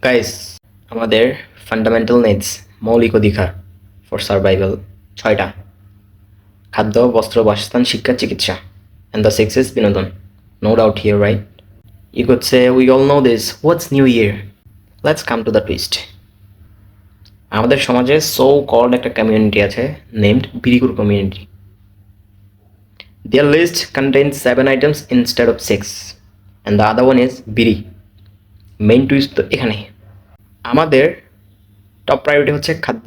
Guys, আমাদের fundamental needs মৌলিক অধিকার ফর সার্ভাইভাল ছয়টা: খাদ্য, বস্ত্র, বাসস্থান, শিক্ষা, চিকিৎসা। অ্যান্ড দ্য সিক্স ইজ বিনোদন। No doubt here, right? You could say we all know this. What's new year? Let's come to the twist. আমাদের সমাজে সো কল্ড একটা কমিউনিটি আছে নেমড বিরিকুর community. Their list contains 7 items instead of 6, and the other one is বিড়ি। Main twist তো এখানে। আমাদের top priority হচ্ছে খাদ্য,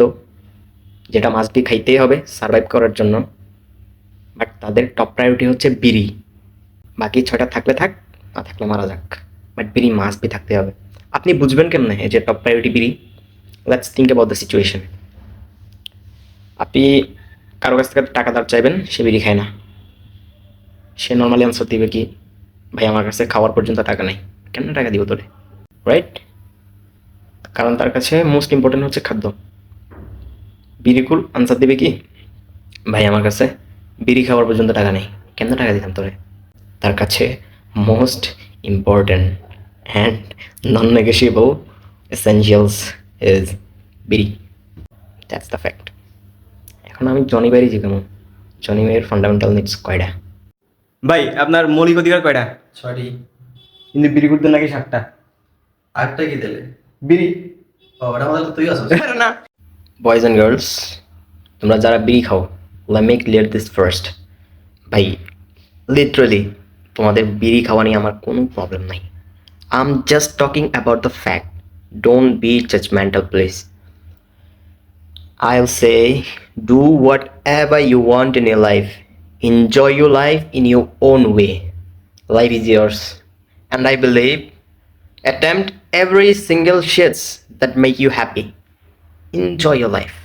যেটা মাস্ট বি খাইতেই হবে সার্ভাইভ করার জন্য। বাট তাদের টপ প্রায়োরিটি হচ্ছে বিড়ি। বাকি ছয়টা থাকলে থাক, না থাকলে মারা যাক, বাট বিড়ি মাস্ট বি থাকতে হবে। আপনি বুঝবেন কেমনে যে টপ প্রায়োরিটি বিড়ি? Let's think about the situation. আপনি কারো কাছ থেকে টাকা ধার চাইবেন, সে বিড়ি খায় না। সে নর্মালি আনসার দিবে কি, ভাই আমার কাছে খাওয়ার পর্যন্ত টাকা নেই। কেন টাকা দিব তোরে? রাইট? কারণ তার কাছে মোস্ট ইম্পর্টেন্ট হচ্ছে খাদ্য। বিড়িকুল আনসার দিবে কি, ভাই আমার কাছে বিড়ি খাওয়ার পর্যন্ত টাকা নেই, কেন টাকা দিতাম তোরে? তার কাছে most important and non negotiable essentials is বিড়ি। That's the fact. এখন আমি জনি ভাইয়েরই জিজ্ঞামু, জনি ভাইয়ের ফান্ডামেন্টাল নিডস কয়টা? ভাই আপনার মৌলিক অধিকার কয়টা? ছয়টি। কিন্তু বিড়ি করতে নাকি 7টা। আরেকটা কি দিলে? বিড়ি ওটা আমাদের তুই আছো। না। বয়েজ অ্যান্ড গার্লস, তোমরা যারা বিড়ি খাও, let me clear this first. ভাই লিটারালি তোমাদের বিড়ি খাওয়া নিয়ে আমার কোনো প্রবলেম নাই। I am just talking about the fact. Don't be judgmental please. I'll say, do whatever you want in your life. Enjoy your life in your own way. Life is yours. And I believe, attempt every single shits that make you happy. Enjoy your life.